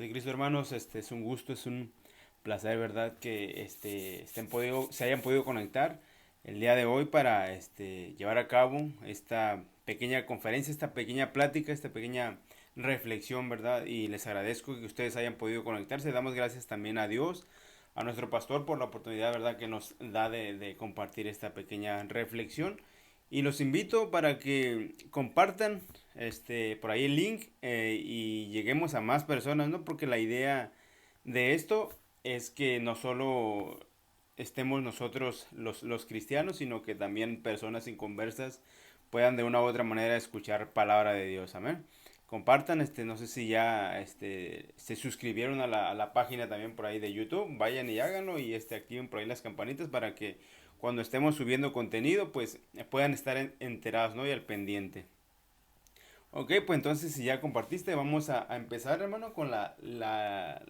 en Cristo, hermanos. Es un gusto, es un placer, ¿verdad? Que se hayan podido conectar el día de hoy para llevar a cabo esta pequeña conferencia, esta pequeña plática, esta pequeña reflexión, ¿verdad? Y les agradezco que ustedes hayan podido conectarse. Damos gracias también a Dios, a nuestro pastor, por la oportunidad, ¿verdad?, que nos da de compartir esta pequeña reflexión. Y los invito para que compartan por ahí el link, y lleguemos a más personas, ¿no? Porque la idea de esto es que no solo estemos nosotros los cristianos, sino que también personas inconversas puedan de una u otra manera escuchar palabra de Dios. Amén. Compartan, no sé si ya se suscribieron a la página también por ahí de YouTube, vayan y háganlo y activen por ahí las campanitas para que cuando estemos subiendo contenido pues puedan estar enterados, ¿no? Y al pendiente. Ok, pues entonces si ya compartiste, vamos a empezar, hermano, con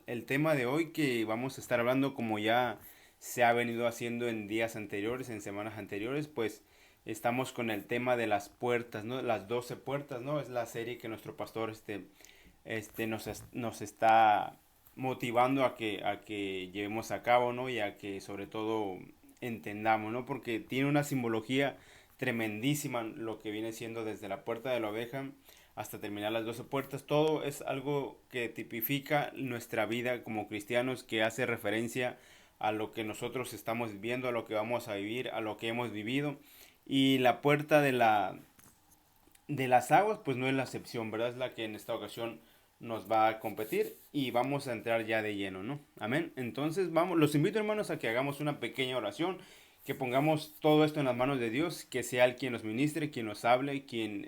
el tema de hoy, que vamos a estar hablando como ya se ha venido haciendo en días anteriores, en semanas anteriores. Pues estamos con el tema de las puertas, ¿no? Las 12 puertas, ¿no? Es la serie que nuestro pastor nos está motivando a que llevemos a cabo, ¿no? Y a que sobre todo entendamos, ¿no? Porque tiene una simbología tremendísima lo que viene siendo desde la puerta de la oveja hasta terminar las 12 puertas. Todo es algo que tipifica nuestra vida como cristianos, que hace referencia a lo que nosotros estamos viviendo, a lo que vamos a vivir, a lo que hemos vivido. Y la puerta de las aguas pues no es la excepción, ¿verdad? Es la que en esta ocasión nos va a competir y vamos a entrar ya de lleno, ¿no? Amén. Entonces vamos, los invito, hermanos, a que hagamos una pequeña oración, que pongamos todo esto en las manos de Dios, que sea Él quien nos ministre, quien nos hable, quien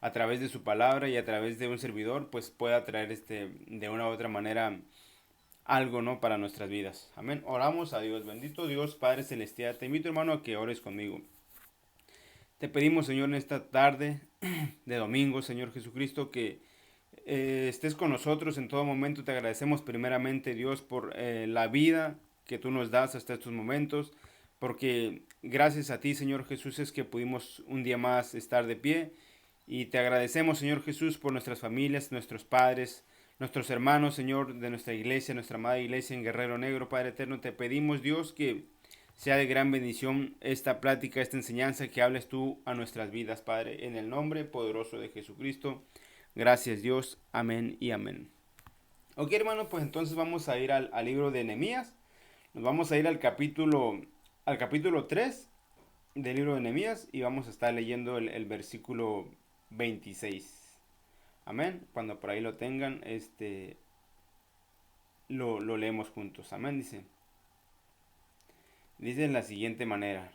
a través de su palabra y a través de un servidor pues pueda traer de una u otra manera algo, ¿no?, para nuestras vidas. Amén. Oramos a Dios. Bendito Dios Padre Celestial, te invito, hermano, a que ores conmigo. Te pedimos, Señor, en esta tarde de domingo, Señor Jesucristo, que estés con nosotros en todo momento. Te agradecemos primeramente, Dios, por la vida que tú nos das hasta estos momentos, porque gracias a ti, Señor Jesús, es que pudimos un día más estar de pie. Y te agradecemos, Señor Jesús, por nuestras familias, nuestros padres, nuestros hermanos, Señor, de nuestra iglesia, nuestra amada iglesia en Guerrero Negro. Padre eterno, te pedimos, Dios, que sea de gran bendición esta plática, esta enseñanza, que hables tú a nuestras vidas, Padre, en el nombre poderoso de Jesucristo. Gracias, Dios. Amén y amén. Ok, hermano, pues entonces vamos a ir al libro de Nehemías. Nos vamos a ir al capítulo 3 del libro de Nehemías, y vamos a estar leyendo el versículo 26. Amén. Cuando por ahí lo tengan, lo leemos juntos. Amén. Dice en la siguiente manera: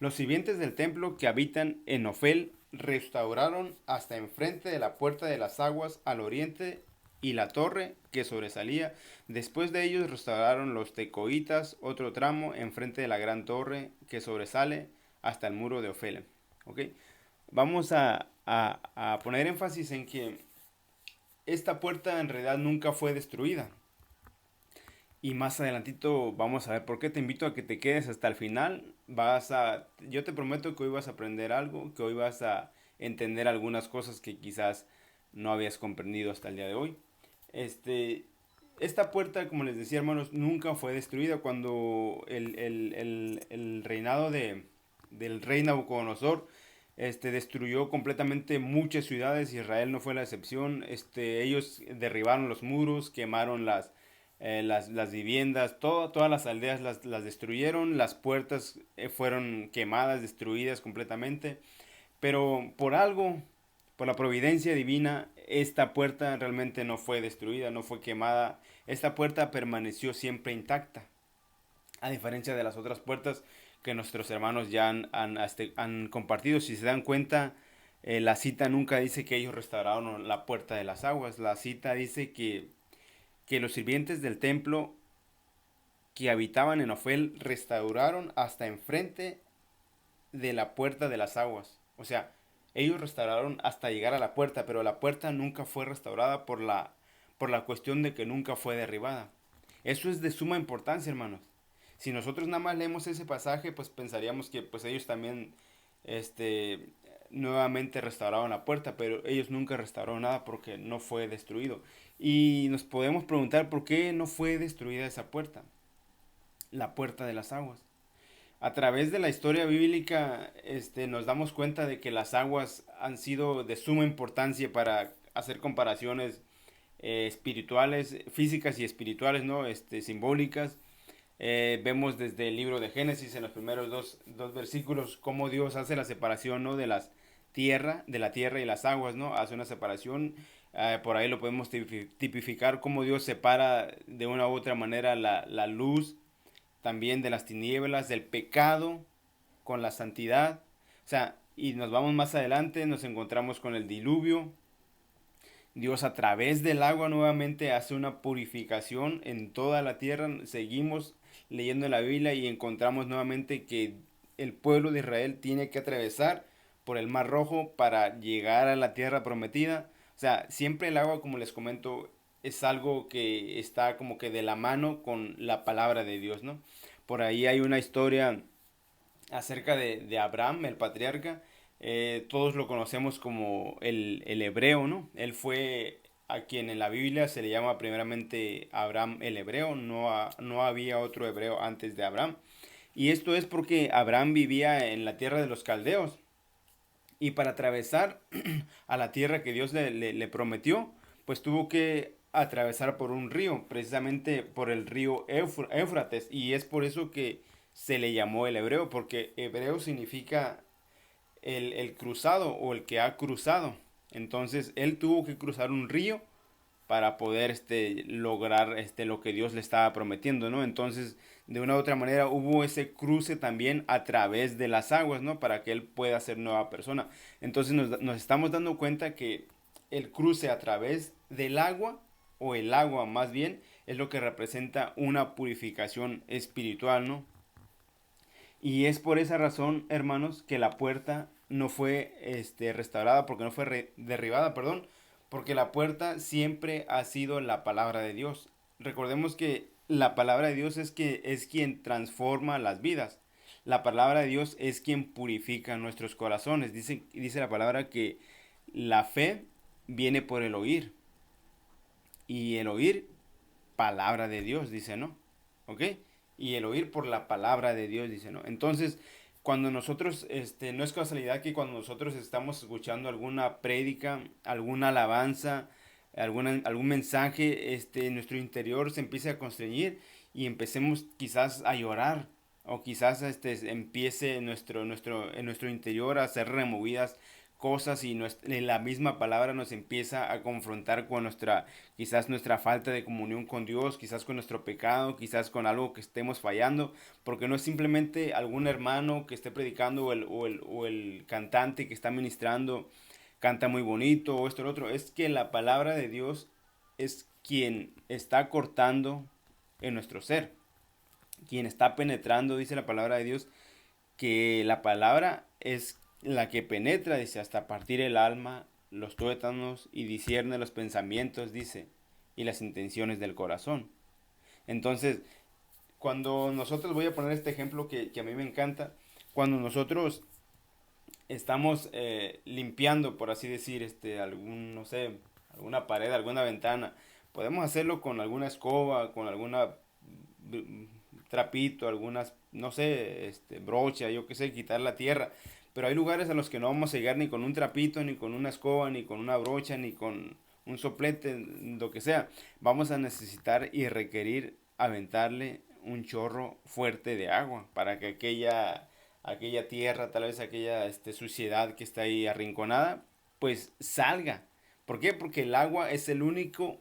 los sirvientes del templo que habitan en Ofel restauraron hasta enfrente de la puerta de las aguas al oriente y la torre que sobresalía. Después de ellos restauraron los tecoitas otro tramo enfrente de la gran torre que sobresale hasta el muro de Ofel. ¿Ok? Vamos a poner énfasis en que esta puerta en realidad nunca fue destruida. Y más adelantito vamos a ver por qué. Te invito a que te quedes hasta el final. Yo te prometo que hoy vas a aprender algo, que hoy vas a entender algunas cosas que quizás no habías comprendido hasta el día de hoy. Este, esta puerta, como les decía, hermanos, nunca fue destruida. Cuando el reinado del rey Nabucodonosor destruyó completamente muchas ciudades, Israel no fue la excepción. Ellos derribaron los muros, quemaron las viviendas, todas las aldeas las destruyeron, las puertas fueron quemadas, destruidas completamente. Pero por algo, por la providencia divina, esta puerta realmente no fue destruida, no fue quemada. Esta puerta permaneció siempre intacta, a diferencia de las otras puertas que nuestros hermanos ya han compartido. Si se dan cuenta, la cita nunca dice que ellos restauraron la puerta de las aguas. La cita dice que los sirvientes del templo que habitaban en Ofel restauraron hasta enfrente de la puerta de las aguas. O sea, ellos restauraron hasta llegar a la puerta, pero la puerta nunca fue restaurada por la cuestión de que nunca fue derribada. Eso es de suma importancia, hermanos. Si nosotros nada más leemos ese pasaje, pues pensaríamos que pues ellos también este, nuevamente restauraron la puerta, pero ellos nunca restauraron nada porque no fue destruido. Y nos podemos preguntar por qué no fue destruida esa puerta, la puerta de las aguas. A través de la historia bíblica, nos damos cuenta de que las aguas han sido de suma importancia para hacer comparaciones espirituales, físicas y espirituales, ¿no? Simbólicas. Vemos desde el libro de Génesis en los primeros dos versículos cómo Dios hace la separación, ¿no? De la tierra y las aguas, ¿no? Hace una separación. Por ahí lo podemos tipificar cómo Dios separa de una u otra manera la luz también de las tinieblas, del pecado con la santidad. O sea, y nos vamos más adelante, nos encontramos con el diluvio. Dios a través del agua nuevamente hace una purificación en toda la tierra. Seguimos leyendo la Biblia y encontramos nuevamente que el pueblo de Israel tiene que atravesar por el Mar Rojo para llegar a la tierra prometida. O sea, siempre el agua, como les comento, es algo que está como que de la mano con la palabra de Dios, ¿no? Por ahí hay una historia acerca de Abraham, el patriarca. Todos lo conocemos como el hebreo, ¿no? Él fue a quien en la Biblia se le llama primeramente Abraham el hebreo, no había otro hebreo antes de Abraham. Y esto es porque Abraham vivía en la tierra de los caldeos. Y para atravesar a la tierra que Dios le prometió, pues tuvo que atravesar por un río, precisamente por el río Éufrates. Y es por eso que se le llamó el hebreo, porque hebreo significa el cruzado o el que ha cruzado. Entonces él tuvo que cruzar un río para poder lograr lo que Dios le estaba prometiendo, ¿no? Entonces, de una u otra manera hubo ese cruce también a través de las aguas, ¿no? Para que él pueda ser nueva persona. Entonces nos estamos dando cuenta que el cruce a través del agua, o el agua más bien, es lo que representa una purificación espiritual, ¿no? Y es por esa razón, hermanos, que la puerta no fue restaurada, porque no fue derribada, perdón, porque la puerta siempre ha sido la palabra de Dios. Recordemos que la palabra de Dios es quien transforma las vidas. La palabra de Dios es quien purifica nuestros corazones. Dice la palabra que la fe viene por el oír. Y el oír, palabra de Dios, dice, ¿no? ¿Ok? Y el oír por la palabra de Dios, dice, ¿no? Entonces, cuando nosotros, no es casualidad que cuando nosotros estamos escuchando alguna prédica, alguna alabanza, algún mensaje, en nuestro interior se empiece a constreñir y empecemos quizás a llorar, o quizás empiece en nuestro interior a ser removidas cosas y la misma palabra nos empieza a confrontar con quizás nuestra falta de comunión con Dios, quizás con nuestro pecado, quizás con algo que estemos fallando, porque no es simplemente algún hermano que esté predicando o el cantante que está ministrando canta muy bonito o esto o lo otro, es que la palabra de Dios es quien está cortando en nuestro ser, quien está penetrando, dice la palabra de Dios, que la palabra es la que penetra, dice, hasta partir el alma, los tuétanos y discierne los pensamientos, dice, y las intenciones del corazón. Entonces, cuando nosotros, voy a poner este ejemplo que a mí me encanta, cuando nosotros estamos limpiando, por así decir, no sé, alguna pared, alguna ventana, podemos hacerlo con alguna escoba, con alguna trapito, algunas, no sé, brocha, yo qué sé, quitar la tierra. Pero hay lugares a los que no vamos a llegar ni con un trapito, ni con una escoba, ni con una brocha, ni con un soplete, lo que sea. Vamos a necesitar y requerir aventarle un chorro fuerte de agua para que aquella tierra, tal vez aquella suciedad que está ahí arrinconada, pues salga. ¿Por qué? Porque el agua es lo único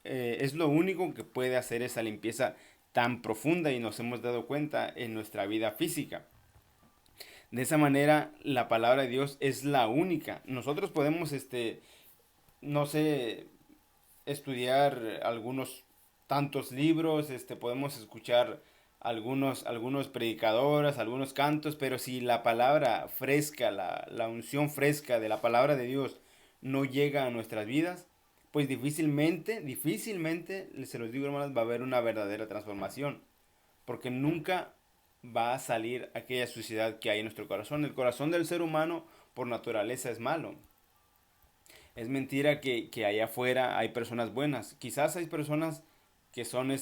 que puede hacer esa limpieza tan profunda y nos hemos dado cuenta en nuestra vida física. De esa manera, la palabra de Dios es la única. Nosotros podemos, no sé, estudiar algunos tantos libros, podemos escuchar algunos predicadores, algunos cantos, pero si la palabra fresca, la unción fresca de la palabra de Dios no llega a nuestras vidas, pues difícilmente, se los digo hermanos, va a haber una verdadera transformación, porque nunca va a salir aquella suciedad que hay en nuestro corazón. El corazón del ser humano por naturaleza es malo. Es mentira que allá afuera hay personas buenas. Quizás hay personas que son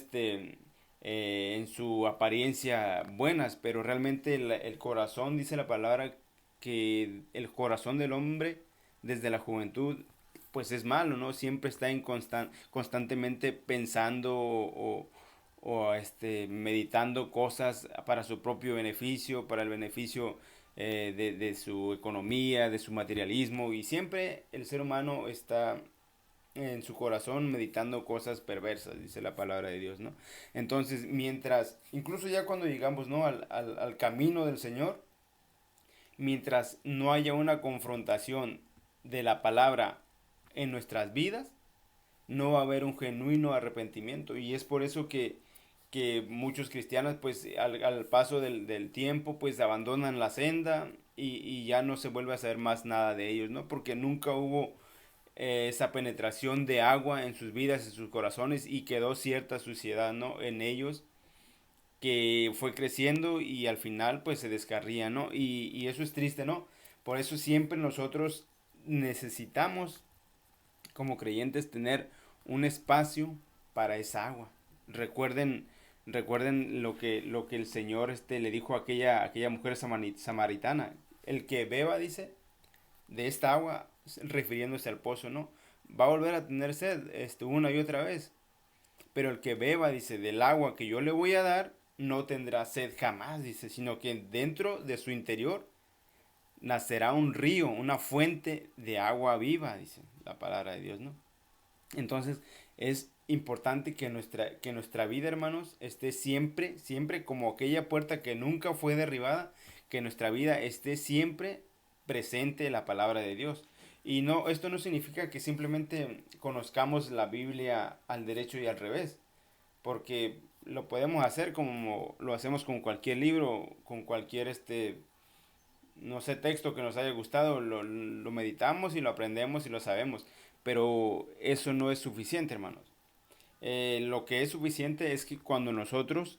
en su apariencia buenas, pero realmente el corazón, dice la palabra, que el corazón del hombre desde la juventud pues es malo, ¿no? Siempre está constantemente pensando o meditando cosas para su propio beneficio, para el beneficio de su economía, de su materialismo, y siempre el ser humano está en su corazón meditando cosas perversas, dice la palabra de Dios, ¿no? Entonces, mientras, incluso ya cuando llegamos, ¿no? Al camino del Señor, mientras no haya una confrontación de la palabra en nuestras vidas, no va a haber un genuino arrepentimiento. Y es por eso que muchos cristianos, pues al paso del tiempo, pues abandonan la senda y ya no se vuelve a saber más nada de ellos, ¿no? Porque nunca hubo esa penetración de agua en sus vidas, en sus corazones, y quedó cierta suciedad, ¿no? En ellos, que fue creciendo y al final pues se descarría, ¿no? Y eso es triste, ¿no? Por eso siempre nosotros necesitamos como creyentes tener un espacio para esa agua. Recuerden, recuerden lo que el Señor le dijo a aquella mujer samaritana. El que beba, dice, de esta agua, refiriéndose al pozo, ¿no? Va a volver a tener sed, una y otra vez. Pero el que beba, dice, del agua que yo le voy a dar, no tendrá sed jamás, dice, sino que dentro de su interior nacerá un río, una fuente de agua viva, dice la palabra de Dios, ¿no? Entonces es importante que nuestra vida, hermanos, esté siempre, siempre como aquella puerta que nunca fue derribada, que nuestra vida esté siempre presente la palabra de Dios. Y no, esto no significa que simplemente conozcamos la Biblia al derecho y al revés, porque lo podemos hacer como lo hacemos con cualquier libro, con cualquier no sé, texto que nos haya gustado, lo meditamos y lo aprendemos y lo sabemos, pero eso no es suficiente, hermanos. Lo que es suficiente es que cuando nosotros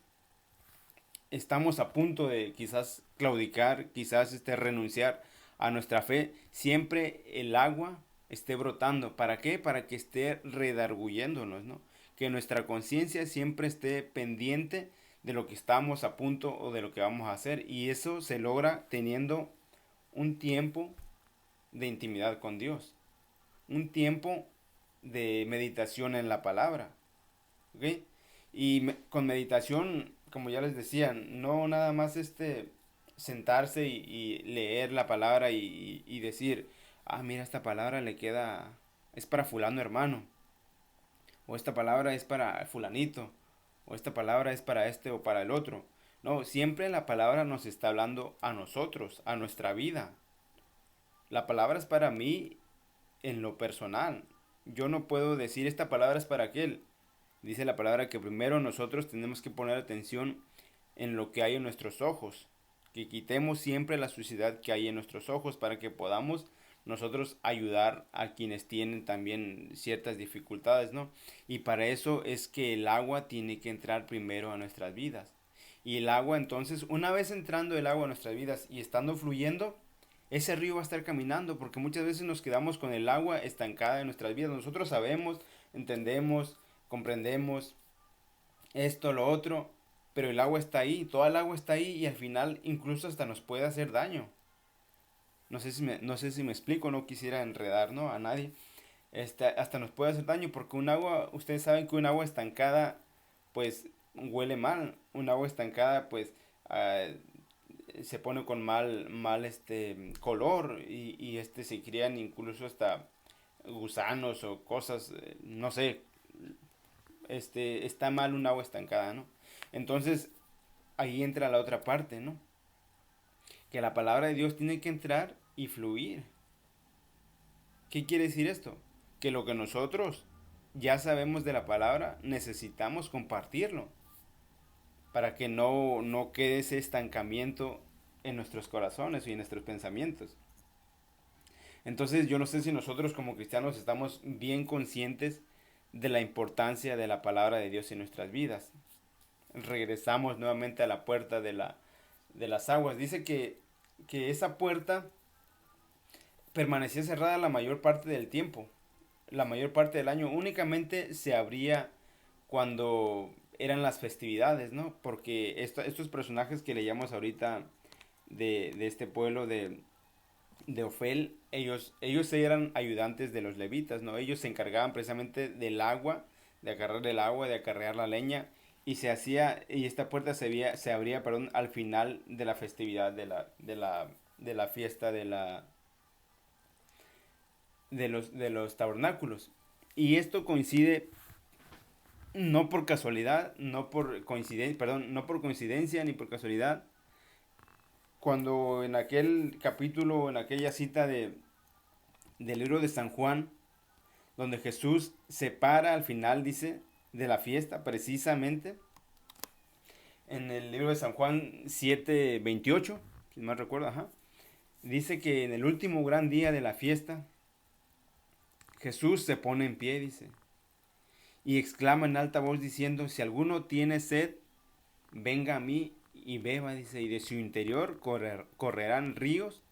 estamos a punto de quizás claudicar, quizás renunciar a nuestra fe, siempre el agua esté brotando. ¿Para qué? Para que esté redarguyéndonos, ¿no? Que nuestra conciencia siempre esté pendiente de lo que estamos a punto o de lo que vamos a hacer. Y eso se logra teniendo un tiempo de intimidad con Dios, un tiempo de meditación en la palabra, ¿ok? Y con meditación, como ya les decía, no nada más sentarse y leer la palabra y decir, ah, mira, esta palabra le queda, es para fulano hermano, o esta palabra es para fulanito, o esta palabra es para este o para el otro. No, siempre la palabra nos está hablando a nosotros, a nuestra vida. La palabra es para mí en lo personal. Yo no puedo decir esta palabra es para aquel. Dice la palabra que primero nosotros tenemos que poner atención en lo que hay en nuestros ojos. Que quitemos siempre la suciedad que hay en nuestros ojos para que podamos nosotros ayudar a quienes tienen también ciertas dificultades, ¿no? Y para eso es que el agua tiene que entrar primero a nuestras vidas. Y el agua entonces, una vez entrando el agua a nuestras vidas y estando fluyendo, ese río va a estar caminando, porque muchas veces nos quedamos con el agua estancada en nuestras vidas. Nosotros sabemos, entendemos, comprendemos esto, lo otro, pero el agua está ahí, toda el agua está ahí y al final incluso hasta nos puede hacer daño. No sé si me explico, no quisiera enredar, ¿no? A nadie. Hasta nos puede hacer daño porque un agua, ustedes saben que un agua estancada pues huele mal. Un agua estancada pues ah, se pone con mal color y se crían incluso hasta gusanos o cosas, no sé, está mal un agua estancada, ¿no? Entonces ahí entra la otra parte, ¿no? Que la palabra de Dios tiene que entrar y fluir. ¿Qué quiere decir esto? Que lo que nosotros ya sabemos de la palabra necesitamos compartirlo para que no quede ese estancamiento en nuestros corazones y en nuestros pensamientos. Entonces yo no sé si nosotros como cristianos estamos bien conscientes de la importancia de la palabra de Dios en nuestras vidas. Regresamos nuevamente a la puerta de las aguas. Dice que esa puerta permanecía cerrada la mayor parte del tiempo, la mayor parte del año. Únicamente se abría cuando eran las festividades, ¿no? Porque estos personajes que leíamos ahorita de este pueblo de Ofel, ellos eran ayudantes de los levitas, ¿no? Ellos se encargaban precisamente del agua, de agarrar el agua, de acarrear la leña, y esta puerta se abría, perdón, al final de la festividad de la fiesta de los tabernáculos. Y esto coincide no por casualidad, no por coincidencia, perdón, no por coincidencia ni por casualidad, cuando en aquel capítulo, en aquella cita del libro de San Juan, donde Jesús se para al final, dice, de la fiesta, precisamente, en el libro de San Juan 7:28, si mal recuerdo, ajá, dice que en el último gran día de la fiesta, Jesús se pone en pie, dice, y exclama en alta voz diciendo, si alguno tiene sed, venga a mí y beba, dice, y de su interior correrán ríos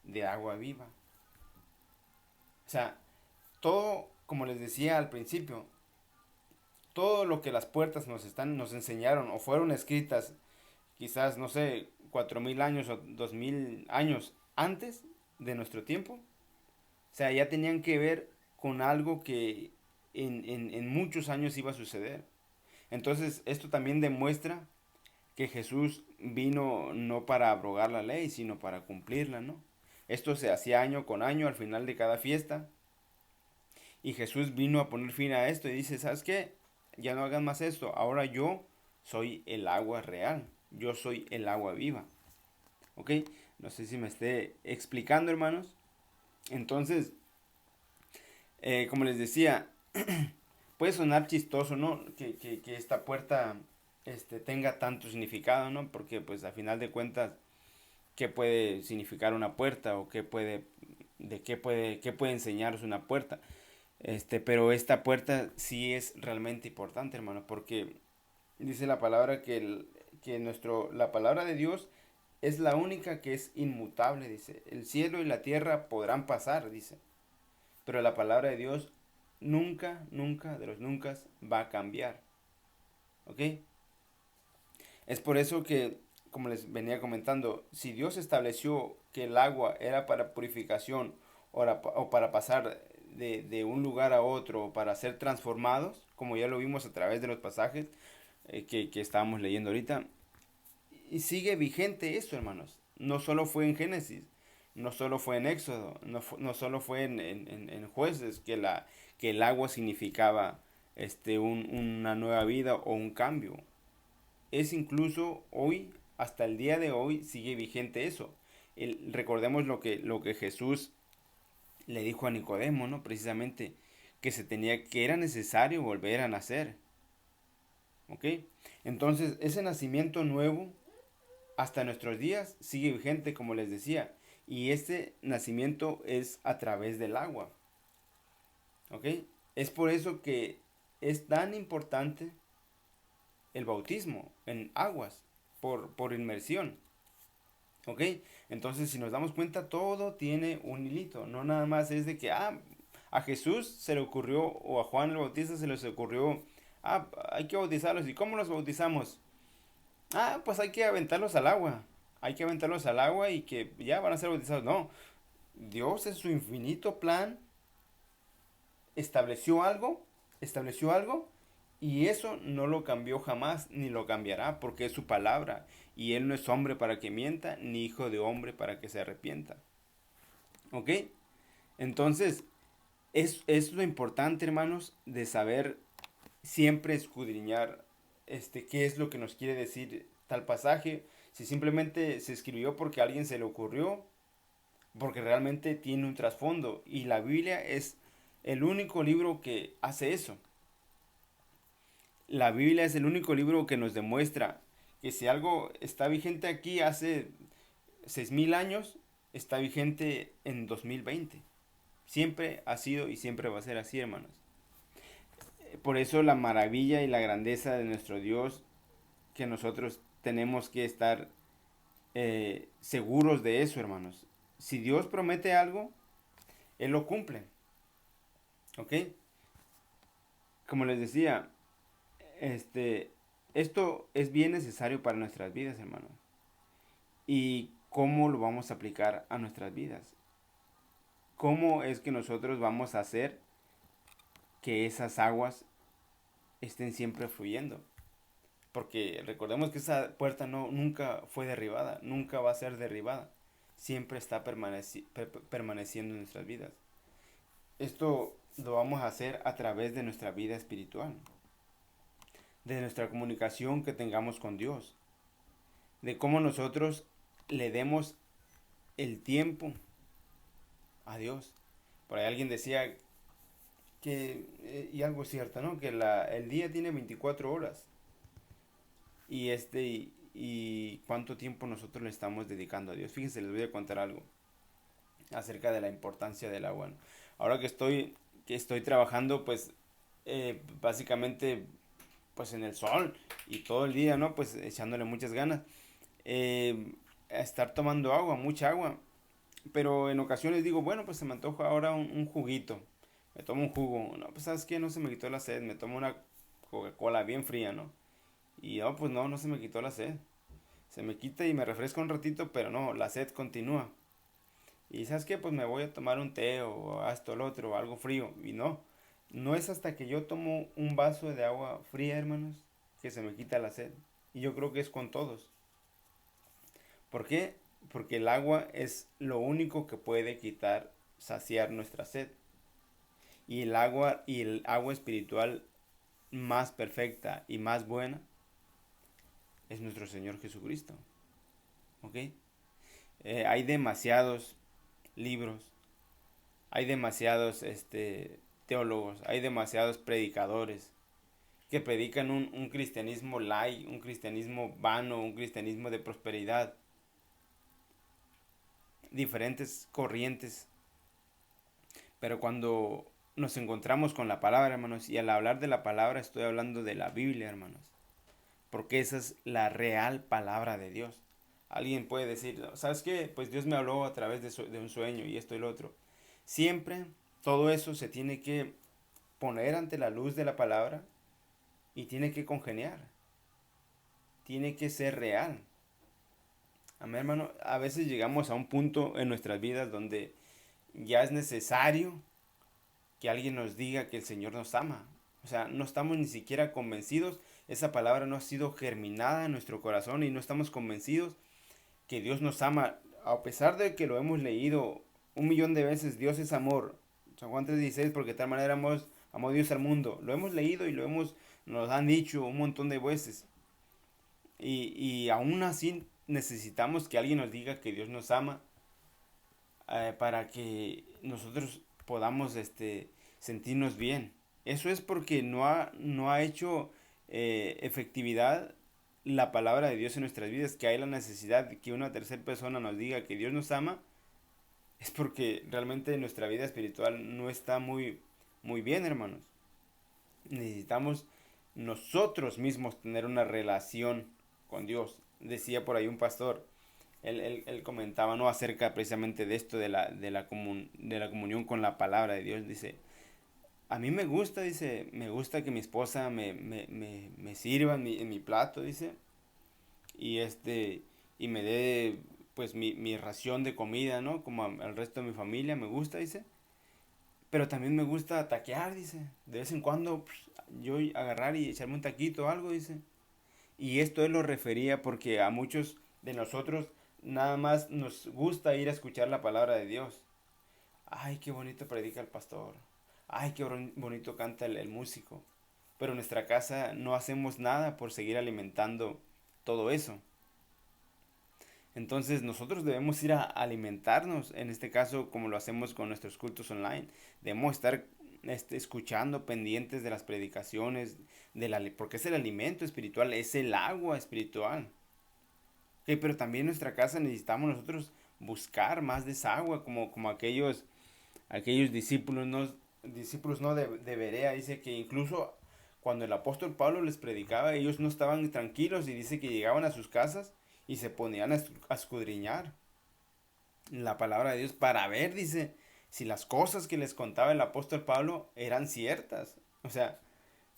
de agua viva. O sea, todo, como les decía al principio, todo lo que las puertas nos enseñaron o fueron escritas, quizás, no sé, 4000 años o 2000 años antes de nuestro tiempo, o sea, ya tenían que ver con algo que en muchos años iba a suceder. Entonces, esto también demuestra que Jesús vino no para abrogar la ley, sino para cumplirla, ¿no? Esto se hacía año con año al final de cada fiesta. Y Jesús vino a poner fin a esto y dice, ¿sabes qué? Ya no hagan más esto. Ahora yo soy el agua real. Yo soy el agua viva. ¿Ok? No sé si me esté explicando, hermanos. Entonces, como les decía, puede sonar chistoso, ¿no? Que esta puerta tenga tanto significado, ¿no? Porque pues a final de cuentas, ¿qué puede significar una puerta? O qué puede enseñaros una puerta? Pero esta puerta sí es realmente importante, hermano, porque dice la palabra la palabra de Dios es la única que es inmutable, dice. El cielo y la tierra podrán pasar, dice. Pero la palabra de Dios nunca, nunca, de los nunca, va a cambiar. ¿Ok? Es por eso que, como les venía comentando, si Dios estableció que el agua era para purificación o para pasar de un lugar a otro, o para ser transformados, como ya lo vimos a través de los pasajes que estábamos leyendo ahorita, y sigue vigente eso, hermanos. No solo fue en Génesis, no solo fue en Éxodo, no solo fue en Jueces que el agua significaba una nueva vida o un cambio. Es incluso hoy, hasta el día de hoy, sigue vigente eso. Recordemos lo que Jesús le dijo a Nicodemo, ¿no? Precisamente que era necesario volver a nacer. ¿Ok? Entonces, ese nacimiento nuevo hasta nuestros días sigue vigente, como les decía. Y este nacimiento es a través del agua. ¿Ok? Es por eso que es tan importante el bautismo en aguas, por inmersión. ¿Ok? Entonces, si nos damos cuenta, todo tiene un hilito. No nada más es de que, a Jesús se le ocurrió, o a Juan el Bautista se les ocurrió, hay que bautizarlos. ¿Y cómo los bautizamos? Pues hay que aventarlos al agua. Hay que aventarlos al agua y que ya van a ser bautizados. No, Dios en su infinito plan estableció algo, estableció algo, y eso no lo cambió jamás ni lo cambiará porque es su palabra y él no es hombre para que mienta ni hijo de hombre para que se arrepienta. ¿Ok? Entonces, es lo importante, hermanos, de saber siempre escudriñar qué es lo que nos quiere decir tal pasaje, si simplemente se escribió porque a alguien se le ocurrió, porque realmente tiene un trasfondo y la Biblia es el único libro que hace eso. La Biblia es el único libro que nos demuestra que si algo está vigente aquí hace 6000 años, está vigente en 2020. Siempre ha sido y siempre va a ser así, hermanos. Por eso la maravilla y la grandeza de nuestro Dios, que nosotros tenemos que estar seguros de eso, hermanos. Si Dios promete algo, Él lo cumple. ¿Ok? Como les decía, esto es bien necesario para nuestras vidas, hermanos. ¿Y cómo lo vamos a aplicar a nuestras vidas? ¿Cómo es que nosotros vamos a hacer que esas aguas estén siempre fluyendo? Porque recordemos que esa puerta nunca fue derribada, nunca va a ser derribada. Siempre está permaneciendo en nuestras vidas. Esto lo vamos a hacer a través de nuestra vida espiritual, de nuestra comunicación que tengamos con Dios, de cómo nosotros le demos el tiempo a Dios. Por ahí alguien decía que, y algo es cierto, ¿no? Que el día tiene 24 horas. Y cuánto tiempo nosotros le estamos dedicando a Dios. Fíjense, les voy a contar algo acerca de la importancia del agua, ¿no? Ahora que estoy trabajando, pues, básicamente, pues en el sol y todo el día, ¿no? Pues echándole muchas ganas. A estar tomando agua, mucha agua. Pero en ocasiones digo, bueno, pues se me antoja ahora un juguito. Me tomo un jugo. No, pues sabes qué, no se me quitó la sed. Me tomo una Coca-Cola bien fría, ¿no? Y no, pues no se me quitó la sed. Se me quita y me refresca un ratito, pero no, la sed continúa. Y sabes qué, pues me voy a tomar un té o esto, lo otro, algo frío. Y no es hasta que yo tomo un vaso de agua fría, hermanos, que se me quita la sed. Y yo creo que es con todos. ¿Por qué? Porque el agua es lo único que puede saciar nuestra sed. Y el agua espiritual más perfecta y más buena es nuestro Señor Jesucristo. ¿Ok? Hay demasiados libros, hay demasiados teólogos, hay demasiados predicadores que predican un cristianismo light, un cristianismo vano, un cristianismo de prosperidad, diferentes corrientes. Pero cuando nos encontramos con la palabra, hermanos, y al hablar de la palabra estoy hablando de la Biblia, hermanos, porque esa es la real palabra de Dios. Alguien puede decir, ¿sabes qué? Pues Dios me habló a través de un sueño y esto y lo otro. Siempre todo eso se tiene que poner ante la luz de la palabra y tiene que congeniar. Tiene que ser real. Amén, hermano. A veces llegamos a un punto en nuestras vidas donde ya es necesario que alguien nos diga que el Señor nos ama. O sea, no estamos ni siquiera convencidos. Esa palabra no ha sido germinada en nuestro corazón y no estamos convencidos que Dios nos ama. A pesar de que lo hemos leído 1.000.000 de veces, Dios es amor. San Juan 3:16, porque de tal manera amó Dios al mundo. Lo hemos leído y nos han dicho un montón de veces. Y aún así necesitamos que alguien nos diga que Dios nos ama, para que nosotros podamos sentirnos bien. Eso es porque no ha hecho efectividad la palabra de Dios en nuestras vidas, que hay la necesidad de que una tercera persona nos diga que Dios nos ama, es porque realmente nuestra vida espiritual no está muy, muy bien, hermanos. Necesitamos nosotros mismos tener una relación con Dios. Decía por ahí un pastor, él comentaba, ¿no?, acerca precisamente de esto, de la comunión con la palabra de Dios. Dice, a mí me gusta que mi esposa me sirva en mi plato, dice, y y me dé pues mi ración de comida, ¿no? Como al resto de mi familia, me gusta, dice. Pero también me gusta taquear, dice. De vez en cuando, pues, yo agarrar y echarme un taquito o algo, dice. Y esto él lo refería porque a muchos de nosotros nada más nos gusta ir a escuchar la palabra de Dios. Ay, qué bonito predica el pastor. Ay, qué bonito canta el músico. Pero en nuestra casa no hacemos nada por seguir alimentando todo eso. Entonces nosotros debemos ir a alimentarnos, en este caso como lo hacemos con nuestros cultos online. Debemos estar escuchando, pendientes de las predicaciones, porque es el alimento espiritual, es el agua espiritual. Okay, pero también en nuestra casa necesitamos nosotros buscar más de esa agua, como aquellos discípulos no de Berea. Dice que incluso cuando el apóstol Pablo les predicaba, ellos no estaban tranquilos, y dice que llegaban a sus casas y se ponían a escudriñar la palabra de Dios para ver, dice, si las cosas que les contaba el apóstol Pablo eran ciertas. O sea,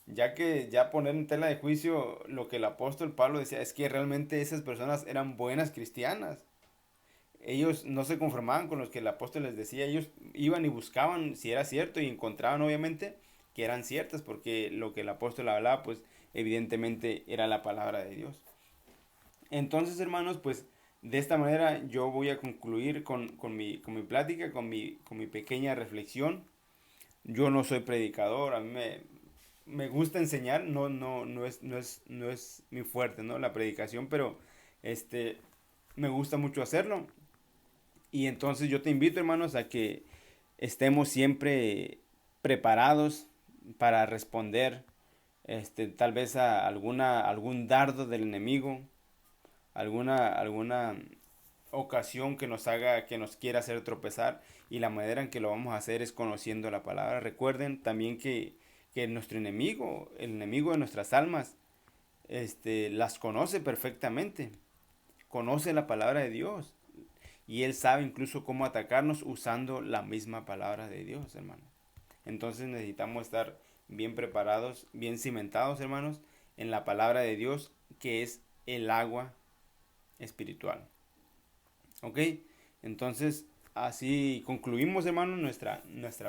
ya que ya poner en tela de juicio lo que el apóstol Pablo decía es que realmente esas personas eran buenas cristianas. Ellos no se conformaban con lo que el apóstol les decía, ellos iban y buscaban si era cierto y encontraban obviamente que eran ciertas porque lo que el apóstol hablaba pues evidentemente era la palabra de Dios. Entonces, hermanos, pues de esta manera yo voy a concluir con mi plática, con mi pequeña reflexión. Yo no soy predicador, a mí me gusta enseñar, no es mi fuerte, ¿no? La predicación, pero este, me gusta mucho hacerlo. Y entonces yo te invito, hermanos, a que estemos siempre preparados para responder, tal vez a algún dardo del enemigo, alguna ocasión que nos haga, que nos quiera hacer tropezar, y la manera en que lo vamos a hacer es conociendo la palabra. Recuerden también que nuestro enemigo, el enemigo de nuestras almas, las conoce perfectamente, conoce la palabra de Dios, y él sabe incluso cómo atacarnos usando la misma palabra de Dios, hermano. Entonces necesitamos estar bien preparados, bien cimentados, hermanos, en la palabra de Dios, que es el agua espiritual. ¿Ok? Entonces, así concluimos, hermano, nuestra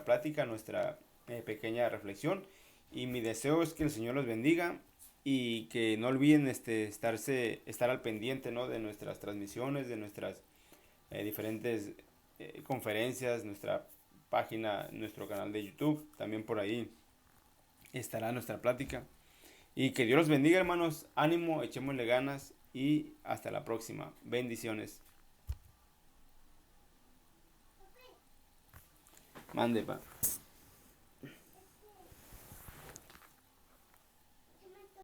plática, nuestra pequeña reflexión. Y mi deseo es que el Señor los bendiga y que no olviden estar al pendiente, ¿no? De nuestras transmisiones, de nuestras diferentes conferencias, nuestra página, nuestro canal de YouTube. También por ahí estará nuestra plática. Y que Dios los bendiga, hermanos. Ánimo, echémosle ganas y hasta la próxima. Bendiciones. Mande, pa.